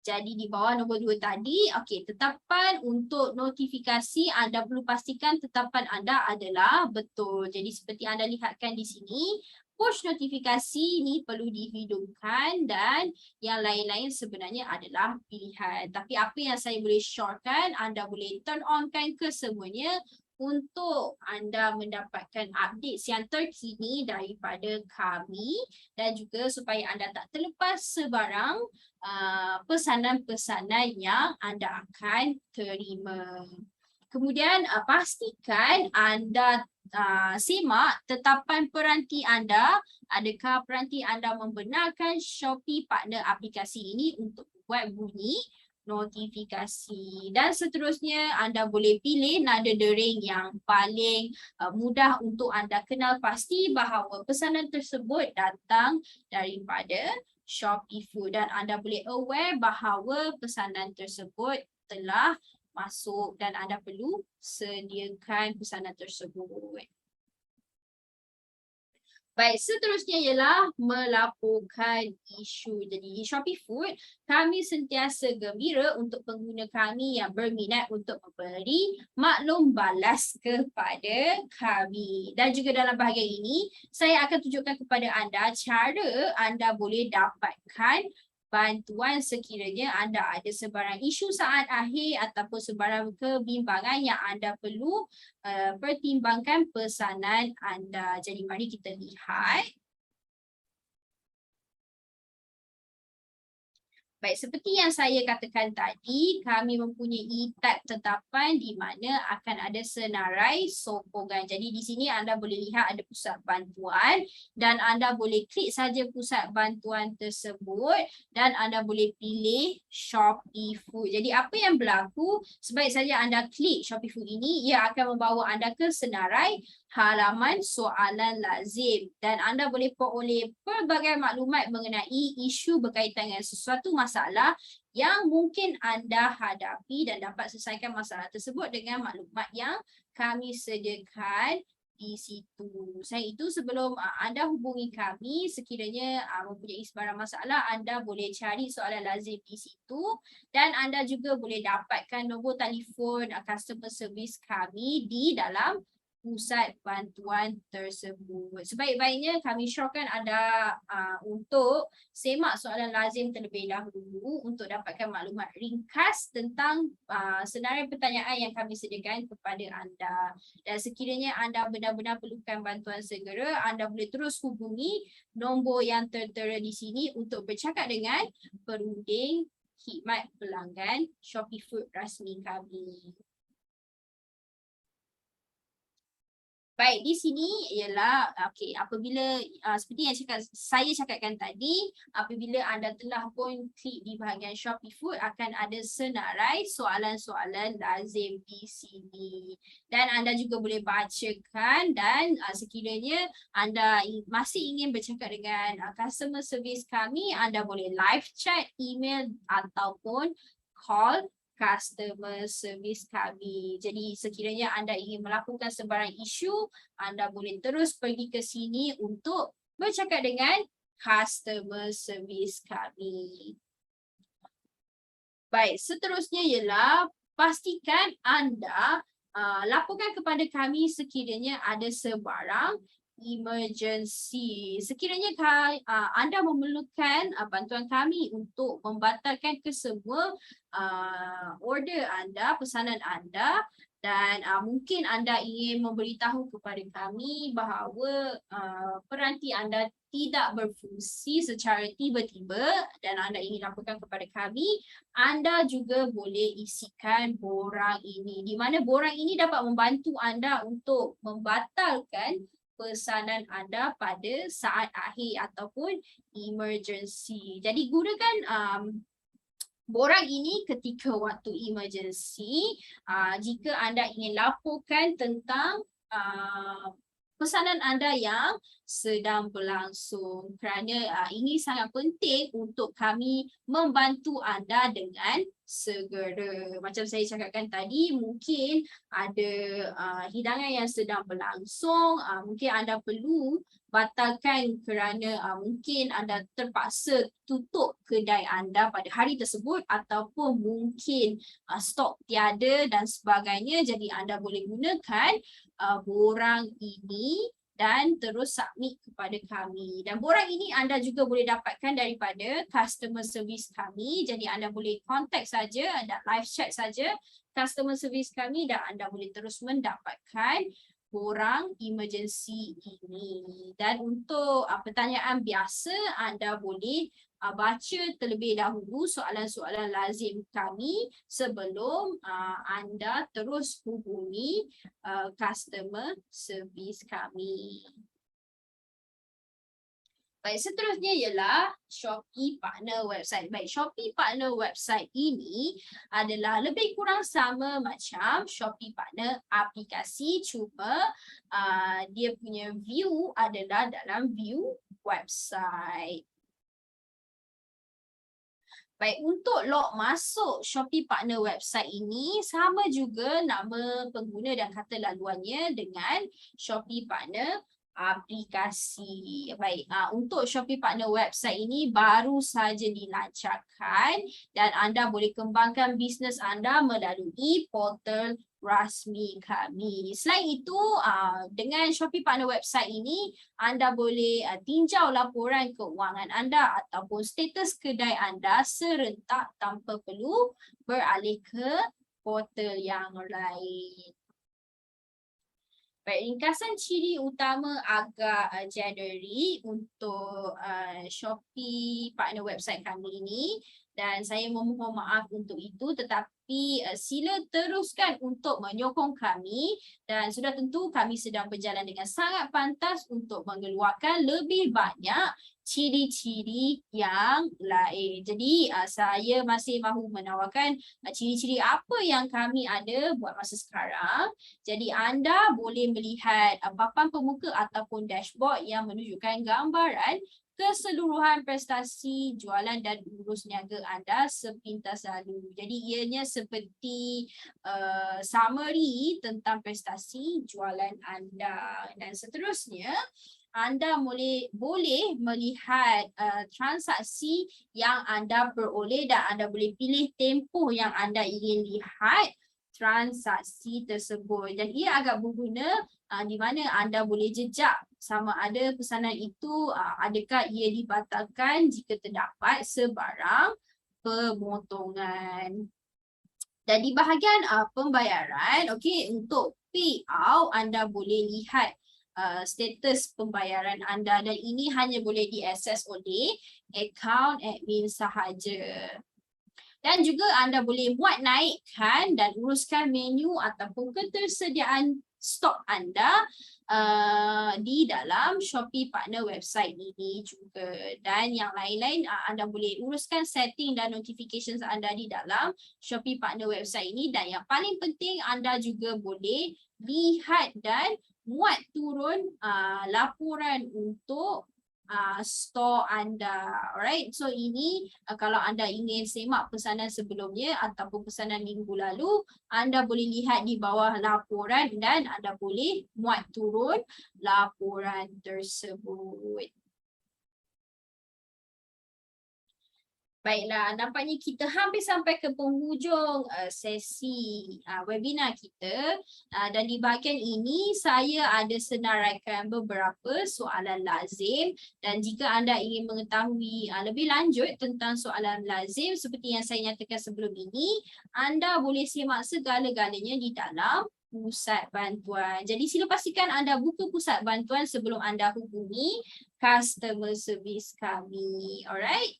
S1: Jadi di bawah nombor 2 tadi, okey, tetapan untuk notifikasi anda perlu pastikan tetapan anda adalah betul. Jadi seperti anda lihatkan di sini, push notifikasi ni perlu dihidupkan dan yang lain-lain sebenarnya adalah pilihan. Tapi apa yang saya boleh syorkan, anda boleh turn on kan kesemuanya untuk anda mendapatkan update yang terkini daripada kami, dan juga supaya anda tak terlepas sebarang pesanan-pesanan yang anda akan terima. Kemudian pastikan anda semak tetapan peranti anda. Adakah peranti anda membenarkan Shopee partner aplikasi ini untuk buat bunyi notifikasi. Dan seterusnya anda boleh pilih nada dering yang paling mudah untuk anda kenal pasti bahawa pesanan tersebut datang daripada Shopee Food, dan anda boleh aware bahawa pesanan tersebut telah masuk dan anda perlu sediakan pesanan tersebut. Baik, seterusnya ialah melaporkan isu. Jadi di Shopee Food, kami sentiasa gembira untuk pengguna kami yang berminat untuk memberi maklum balas kepada kami. Dan juga dalam bahagian ini, saya akan tunjukkan kepada anda cara anda boleh dapatkan bantuan sekiranya anda ada sebarang isu saat akhir ataupun sebarang kebimbangan yang anda perlu pertimbangkan pesanan anda. Jadi mari kita lihat. Baik, seperti yang saya katakan tadi, kami mempunyai tab tetapan di mana akan ada senarai sokongan. Jadi di sini anda boleh lihat ada pusat bantuan dan anda boleh klik saja pusat bantuan tersebut dan anda boleh pilih Shopee Food. Jadi apa yang berlaku, sebaik saja anda klik Shopee Food ini, ia akan membawa anda ke senarai halaman soalan lazim dan anda boleh peroleh pelbagai maklumat mengenai isu berkaitan dengan sesuatu masalah yang mungkin anda hadapi dan dapat selesaikan masalah tersebut dengan maklumat yang kami sediakan di situ. Selain itu, sebelum anda hubungi kami, sekiranya mempunyai sebarang masalah, anda boleh cari soalan lazim di situ dan anda juga boleh dapatkan nombor telefon customer service kami di dalam pusat bantuan tersebut. Sebaik-baiknya kami syorkan anda untuk semak soalan lazim terlebih dahulu untuk dapatkan maklumat ringkas tentang senarai pertanyaan yang kami sediakan kepada anda. Dan sekiranya anda benar-benar perlukan bantuan segera, anda boleh terus hubungi nombor yang tertera di sini untuk bercakap dengan perunding khidmat pelanggan Shopee Food rasmi kami. Baik, di sini ialah apabila seperti yang saya cakapkan tadi, apabila anda telah pun klik di bahagian Shopee Food akan ada senarai soalan-soalan lazim di sini. Dan anda juga boleh bacakan dan sekiranya anda masih ingin bercakap dengan customer service kami, anda boleh live chat, email ataupun call customer service kami. Jadi sekiranya anda ingin melakukan sebarang isu, anda boleh terus pergi ke sini untuk bercakap dengan customer service kami. Baik, seterusnya ialah pastikan anda laporkan kepada kami sekiranya ada sebarang emergency. Sekiranya anda memerlukan bantuan kami untuk membatalkan kesemua order anda, pesanan anda dan mungkin anda ingin memberitahu kepada kami bahawa peranti anda tidak berfungsi secara tiba-tiba dan anda ingin laporkan kepada kami, anda juga boleh isikan borang ini di mana borang ini dapat membantu anda untuk membatalkan pesanan anda pada saat akhir ataupun emergency. Jadi gunakan borang ini ketika waktu emergency jika anda ingin laporkan tentang pesanan anda yang sedang berlangsung kerana ini sangat penting untuk kami membantu anda dengan segera. Macam saya cakapkan tadi, mungkin ada hidangan yang sedang berlangsung, mungkin anda perlu batalkan kerana mungkin anda terpaksa tutup kedai anda pada hari tersebut ataupun mungkin stok tiada dan sebagainya. Jadi anda boleh gunakan borang ini dan terus submit kepada kami. Dan borang ini anda juga boleh dapatkan daripada customer service kami. Jadi anda boleh contact saja, anda live chat saja customer service kami dan anda boleh terus mendapatkan borang emergency ini. Dan untuk pertanyaan biasa, anda boleh baca terlebih dahulu soalan-soalan lazim kami sebelum anda terus hubungi customer service kami. Baik, seterusnya ialah Shopee Partner Website. Baik, Shopee Partner Website ini adalah lebih kurang sama macam Shopee Partner aplikasi, cuma dia punya view adalah dalam view website. Baik, untuk log masuk Shopee Partner Website ini sama juga nama pengguna dan kata laluannya dengan Shopee Partner aplikasi. Baik, untuk Shopee Partner Website ini baru saja dilancarkan dan anda boleh kembangkan bisnes anda melalui portal rasmi kami. Selain itu, dengan Shopee Partner website ini, anda boleh tinjau laporan keuangan anda ataupun status kedai anda serentak tanpa perlu beralih ke portal yang lain. Baik, ringkasan ciri utama agak January untuk Shopee Partner website kami ini, dan saya memohon maaf untuk itu, tetapi sila teruskan untuk menyokong kami, dan sudah tentu kami sedang berjalan dengan sangat pantas untuk mengeluarkan lebih banyak ciri-ciri yang lain. Jadi saya masih mahu menawarkan ciri-ciri apa yang kami ada buat masa sekarang. Jadi anda boleh melihat papan pemuka ataupun dashboard yang menunjukkan gambaran keseluruhan prestasi jualan dan urus niaga anda sepintas lalu. Jadi ianya seperti summary tentang prestasi jualan anda. Dan seterusnya, anda boleh melihat transaksi yang anda peroleh, dan anda boleh pilih tempoh yang anda ingin lihat transaksi tersebut. Dan ia agak berguna di mana anda boleh jejak sama ada pesanan itu adakah ia dibatalkan jika terdapat sebarang pemotongan. Dan di bahagian pembayaran, okey, untuk payout anda boleh lihat status pembayaran anda, dan ini hanya boleh diakses oleh akaun admin sahaja. Dan juga anda boleh muat naikkan dan uruskan menu ataupun ketersediaan stok anda di dalam Shopee Partner website ini juga. Dan yang lain-lain anda boleh uruskan setting dan notifications anda di dalam Shopee Partner website ini. Dan yang paling penting, anda juga boleh lihat dan muat turun laporan untuk store anda. Alright, so ini kalau anda ingin semak pesanan sebelumnya ataupun pesanan minggu lalu, anda boleh lihat di bawah laporan dan anda boleh muat turun laporan tersebut. Baiklah, nampaknya kita hampir sampai ke penghujung sesi webinar kita, dan di bahagian ini saya ada senaraikan beberapa soalan lazim, dan jika anda ingin mengetahui lebih lanjut tentang soalan lazim seperti yang saya nyatakan sebelum ini, anda boleh simak segala-galanya di dalam pusat bantuan. Jadi sila pastikan anda buka pusat bantuan sebelum anda hubungi customer service kami. Alright?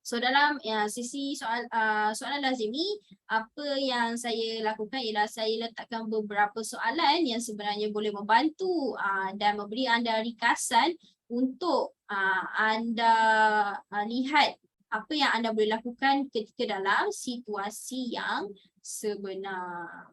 S1: So dalam sesi soalan lazim ni, apa yang saya lakukan ialah saya letakkan beberapa soalan yang sebenarnya boleh membantu dan memberi anda ringkasan untuk anda lihat apa yang anda boleh lakukan ketika dalam situasi yang sebenar.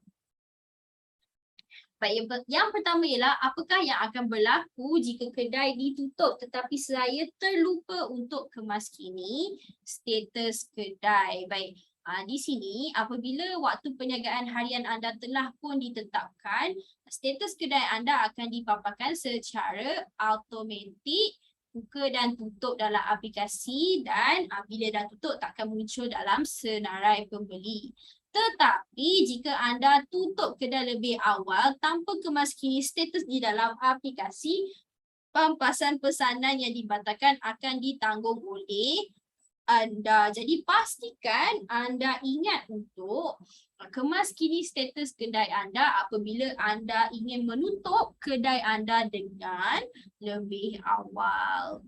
S1: Baik, yang pertama ialah apakah yang akan berlaku jika kedai ditutup tetapi saya terlupa untuk kemaskini status kedai. Baik, di sini apabila waktu penjagaan harian anda telah pun ditetapkan, status kedai anda akan dipaparkan secara automatik, buka dan tutup dalam aplikasi, dan bila dah tutup tak akan muncul dalam senarai pembeli. Tetapi jika anda tutup kedai lebih awal tanpa kemaskini status di dalam aplikasi, pampasan pesanan yang dibatalkan akan ditanggung oleh anda. Jadi pastikan anda ingat untuk kemaskini status kedai anda apabila anda ingin menutup kedai anda dengan lebih awal.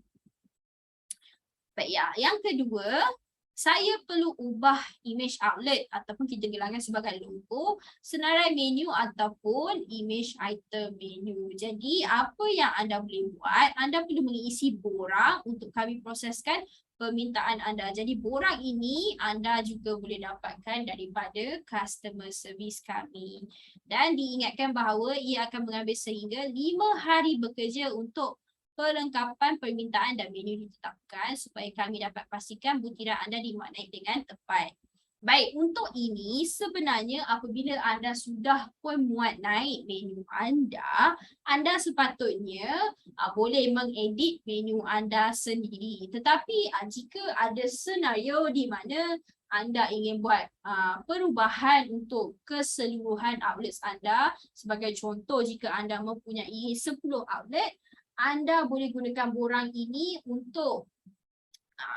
S1: Baik ya, yang kedua, saya perlu ubah image outlet ataupun kita gelangkan sebagai logo, senarai menu ataupun image item menu. Jadi apa yang anda boleh buat, anda perlu mengisi borang untuk kami proseskan permintaan anda. Jadi borang ini anda juga boleh dapatkan daripada customer service kami. Dan diingatkan bahawa ia akan mengambil sehingga 5 hari bekerja untuk perlengkapan permintaan dan menu ditetapkan supaya kami dapat pastikan butiran anda dimaknai dengan tepat. Baik, untuk ini sebenarnya apabila anda sudah pun muat naik menu anda sepatutnya boleh mengedit menu anda sendiri. Tetapi jika ada senario di mana anda ingin buat perubahan untuk keseluruhan outlets anda. Sebagai contoh, jika anda mempunyai 10 outlet, anda boleh gunakan borang ini untuk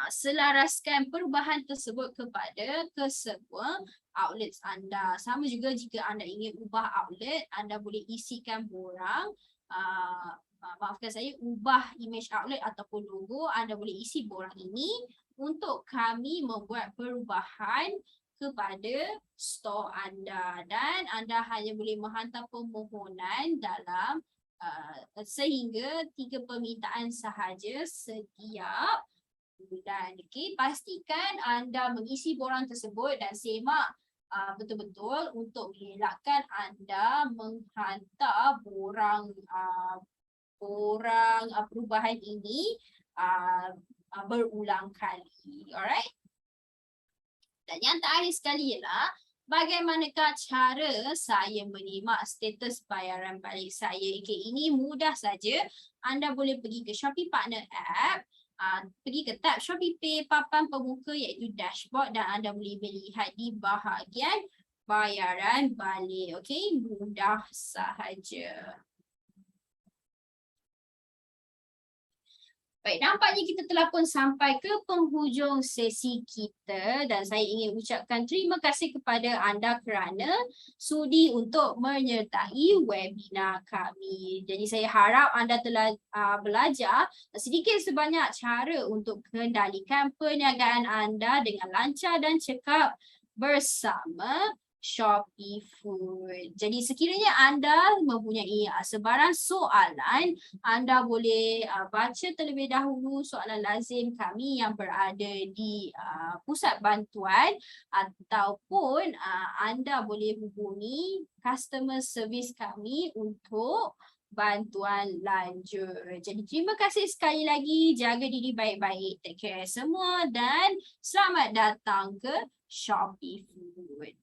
S1: selaraskan perubahan tersebut kepada kesemua outlet anda. Sama juga jika anda ingin ubah outlet, anda boleh isikan borang, maafkan saya, ubah image outlet ataupun logo, anda boleh isi borang ini untuk kami membuat perubahan kepada store anda, dan anda hanya boleh menghantar permohonan dalam sehingga 3 permintaan sahaja setiap bulan. Okey, pastikan anda mengisi borang tersebut dan semak betul-betul untuk mengelakkan anda menghantar borang perubahan ini berulang kali. Alright? Dan yang terakhir sekali ialah bagaimanakah cara saya menyimak status bayaran balik saya? Okay, ini mudah saja. Anda boleh pergi ke Shopee Partner App, pergi ke tab Shopee Pay papan pembuka iaitu dashboard, dan anda boleh melihat di bahagian bayaran balik. Okey, mudah sahaja. Baik, nampaknya kita telah pun sampai ke penghujung sesi kita, dan saya ingin ucapkan terima kasih kepada anda kerana sudi untuk menyertai webinar kami. Jadi saya harap anda telah belajar sedikit sebanyak cara untuk kendalikan perniagaan anda dengan lancar dan cekap bersama Shopee Food. Jadi sekiranya anda mempunyai sebarang soalan, anda boleh baca terlebih dahulu soalan lazim kami yang berada di pusat bantuan, ataupun anda boleh hubungi customer service kami untuk bantuan lanjut. Jadi terima kasih sekali lagi, jaga diri baik-baik, take care semua, dan selamat datang ke Shopee Food.